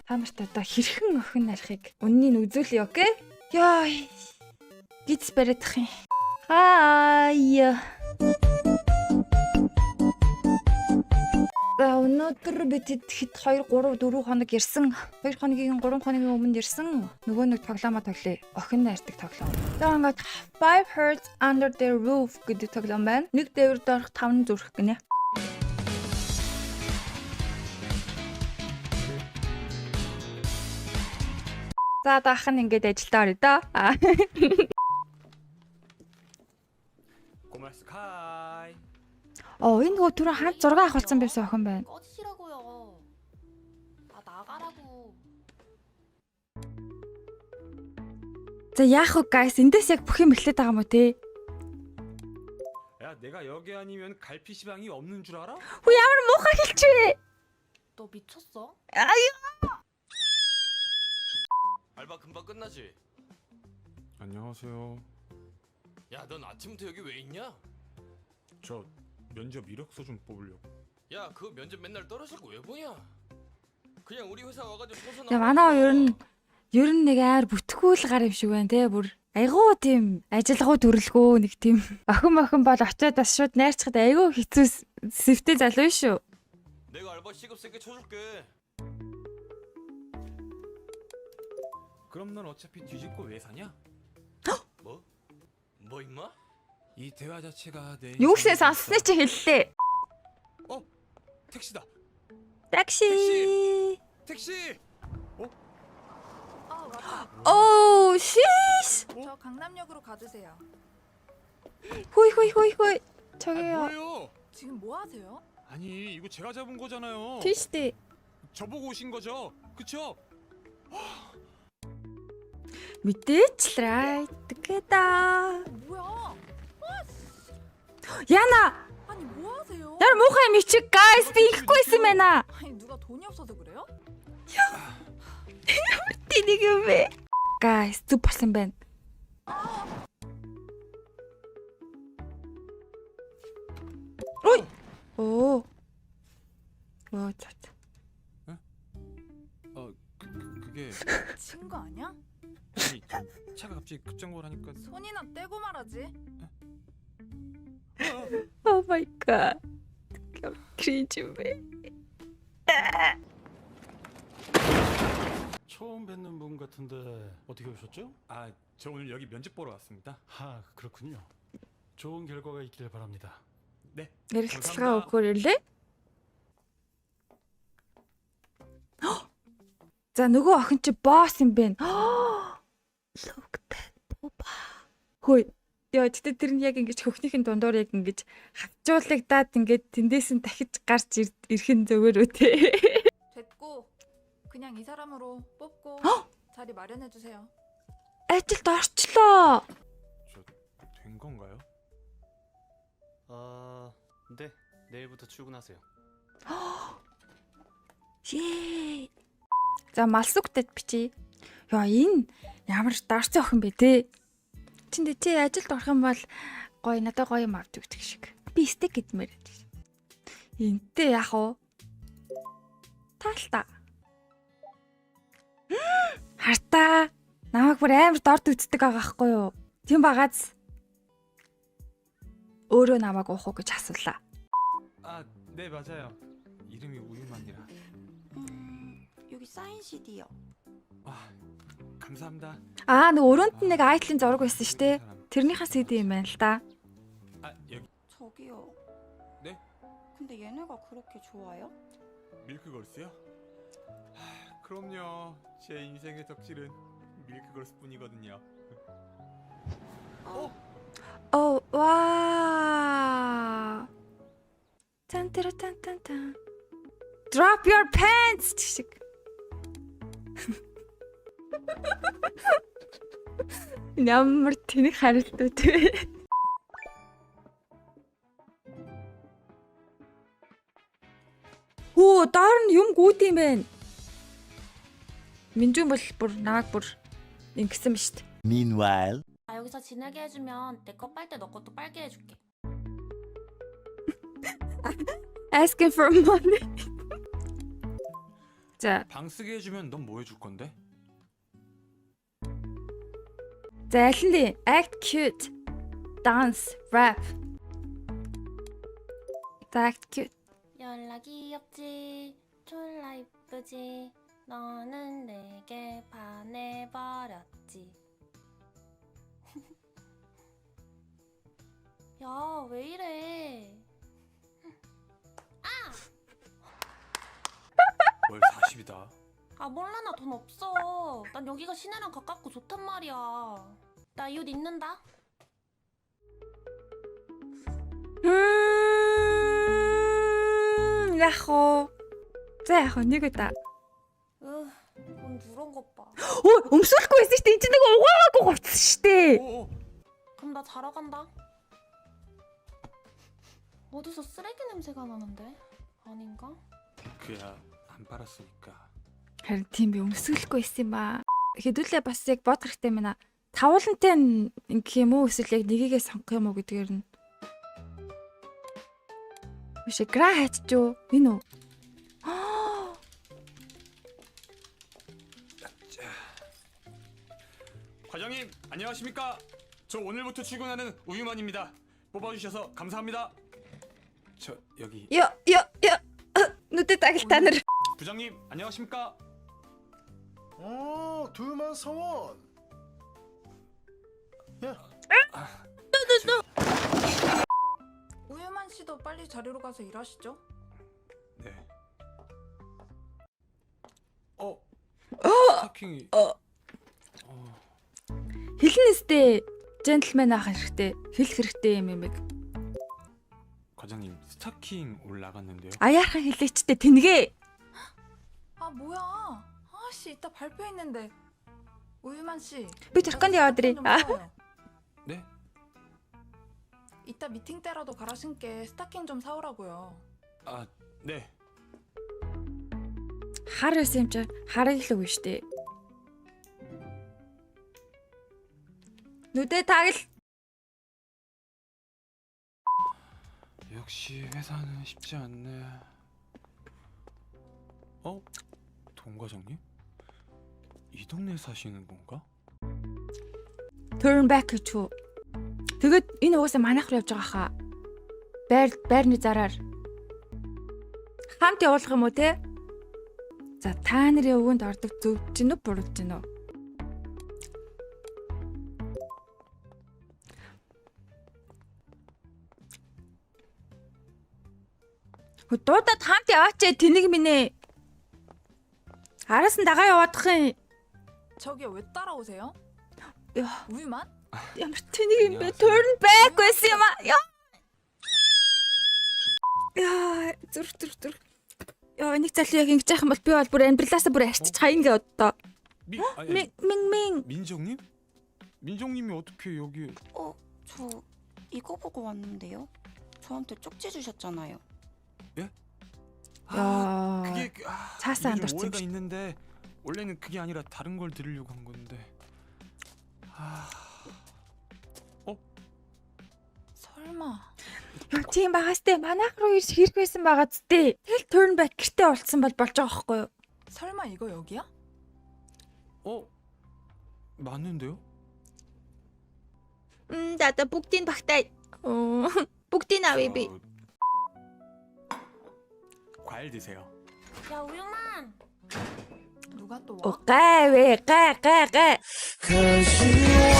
Та нарт одоо хэрхэн охин нарихыг үннийг үзүүлье, окей? Яа. Гиз бариадах юм. Хай. Өнөөдөр бид хэд 2 3 4 хоног ирсэн. 2 хоногийн 3 хоногийн өмнө ирсэн. Нөгөө нэг тоглоомоо тоглоё. Охин найрдаг тоглоом. За ингээд 5 Hearts Under the Roof гэдэг тоглоом байна. Нэг дээвэр доорх 5 зүрх гинэ. За дахан ингээд ажилдаа орё да. 고말스카이. Энэ нөгөө түрүү хамт зураг авахулсан байсан охин байна. 꺼지시라고요. 아 나가라고. За яах вэ guys? Эндээс яг бүх юм эхлээд байгаа юм уу те? 야, 내가 여기 아니면 갈 PC방이 없는 줄 알아? Хүү ямар муухай хэлчихвэ? 너 미쳤어? 아유. 알바 금방 끝나지? 안녕하세요. 야, 넌 아침부터 여기 왜 있냐? 저 면접 이력서 좀 뽑으려고. 야, 그 면접 맨날 떨어질 거 왜 보냐? 그냥 우리 회사 와가지고 소소 За манай ер нь нэг аяар бүтгүүл гар юм шиг байна те. Бүр айгуу тийм ажилгуу төрөлгөө нэг тийм охин бол очиод бас шууд найрцахад айгуу хэцүү сэвтэй залуу шүү. 내가 알바 시급 세게 쳐줄게. 그럼 넌 어차피 뒤집고 왜 사냐? 뭐? 뭐 임마? 이 대화 자체가 내 Юусээ сонссны чи хэллээ. 택시다. Такси. 택시. 아 맞다. 오, 시스. 저 강남역으로 가주세요. 호이. 아, 저기요. 뭐예요? 지금 뭐 하세요? 아니, 이거 제가 잡은 거잖아요. 티시대. 저보고 오신 거죠? 그쵸? мэдээч right. Тэгээда. 뭐야? Яна. 아니 뭐 하세요? Яр муухай мичиг guys би ихгүй байсан байна. 아니 누가 돈이 없어서 그래요? Тэнийг юм бэ? Guys зүг болсон байна. Ой. Оо. За. 그게 친 거 아니야? 아니, 차가 갑자기 급정거를 하니까 손이나 떼고 말하지. Oh my god. 크린지 왜? 처음 뵙는 분 같은데 어떻게 오셨죠? 아, 저 오늘 여기 면접 보러 왔습니다. 그렇군요. 좋은 결과가 있길 바랍니다. 네. Ярилцлага өгөхөр ирлээ. За нөгөө охин чи босс юм бэ? Look that boba. Хөөе. Яа, тэгтээ тэр нь яг ингэж хөхнийхэн дундуур яг ингэж хавчуулагдаад ингээд тэндээс нь дахиж гарч ирэх нь зөвөр үү те. 됐고 그냥 이 사람으로 뽑고 자리 마련해 주세요. Ажилд орчлоо. 된 건가요? 네. 내일부터 출근하세요. Yay. За малсүгтэд бичиж. Яа, энэ ямар дарцсан охин бэ те? Чиндээ чи ажилд орох юм бол гоё надад гоё юм авч өгдөг шиг. Би стек гэдмээр. Энтэй яах вэ? Таалта. Хартаа. Намайг бүр амар дорд үздэг байгаа байхгүй юу? Тийм багааз. өөрөө намайг уух уу гэж асуулаа. 아, 네, 맞아요. 이름이 우유만이라. 여기 사인 CD요. 아, 감사합니다. Нэг өрөөнд нэг айтлын зураг байсан шүү дээ. тэрнийхээ CD юм байна л да. 아, 여기 저기요. 네? 근데 얘네가 그렇게 좋아요? 밀크걸스요? 그럼요. 제 인생의 덕질은 밀크걸스뿐이거든요. 와. 짠따라짠짠짠. Drop your pants. Ямар тэнэг харилтууд вэ? Оо, доор нь юм гүйд юм байна. Минжүүн бол бүр намайг бүр ингэсэн ба штт. Meanwhile. 아 여기서 지나게 해주면 내 거 빨대 너 것도 빨게 해줄게. Asking for money. 자, 방 쓰게 해주면 넌 뭐 해줄 건데? 자, аль act cute, dance, rap. 자, act cute. 연락이 없지 졸라 이쁘지 너는 내게 반해버렸지 야 왜 이래 월 40이다. 아 몰라 나 돈 없어 난 여기가 시내랑 가깝고 좋단 말이야 나 이 옷 입는다 야호. За яг нэг удаа. 돈 누런 것봐 Өө, өмсөхгүй байсан шүү дээ. Энд чинь нэг угаагүй гуцсан шүү дээ. 오, 그럼 나 자러 간다 어디서 쓰레기 냄새가 나는데 아닌가? 그야 안 빨았으니까. Харин тийм би өмсөхгүй байсан юм аа. Хэдүүлээ бас яг бодох хэрэгтэй мэнэ. Тавуулантай ингэх юм уу эсвэл яг нэгийгээ сонгох юм уу гэдгээр нь. Биш гра хайчжоо. Энэ үү? 과장님 안녕하십니까? 저 오늘부터 출근하는 우유만입니다. 뽑아주셔서 감사합니다. 저 여기 Ёо. Нүдэд агилтаа нар. 부장님 안녕하십니까? 두유만 사원. 우유만 씨도 빨리 자리로 가서 일하시죠. 네. 스타킹이 Хэлнэ өстэй. Джентльмен ах хэрэгтэй. Хэлэх хэрэгтэй юм юм. 과장님 스타킹 올라갔는데요. Аяархан хэлээчтэй тэнгээ. 아 뭐야? 아씨 이따 발표했는데. 우유만 씨. Би 잠깐 яваад ирээ. 스타킹 좀 사와요. 네? 이따 미팅 때라도 갈아 신게 스타킹 좀 사오라고요. 아 네. Хар байсан юм чи хараг л үгүй штэ. нүдэ тагл. 역시 회사는 쉽지 않네. 동 과장님? 이 동네 사시는 건가? Turn back гэж үү. Тэгэд энэ угаасаа манайх руу явж байгаа хаа. Байрны зараар. Хамт явуулах юм уу те? За та нарын өвөнд ордог зөвж гинүү бурууж гинүү? Дуудаад хамт яваач тэнэг минь ээ. Араас нь дагаа яваадах юм. 저기요 왜 따라오세요? 야. 우유만? Ямар тэнэг юм бэ? Turn back байсан юм аа. Яа, зүр. Яа, нэг залуу яг ингэж яах юм бол би бол бүр амьдралаасаа бүр арчиж хаян гээ одоо. Мин. 민정님? 민정님이 어떻게 여기? 저 이거 보고 왔는데요. 저한테 쪽지 주셨잖아요. 야. 그게 차스 안 이게 좀 덜지. 오해가 있는데 원래는 그게 아니라 다른 걸 드리려고 한 건데. 설마. Тийм багастай манайх руу ирж хэрэг байсан байгаа зү. Тэгэл turn back гэртээ болцсон бол болж байгаа байхгүй юу? 설마 이거 여기야? 맞는데요? Дада бүгдийг багтай. Бүгдийг авъя би. 과일 드세요. 야 우유만 누가 또 와? Гай. Cause you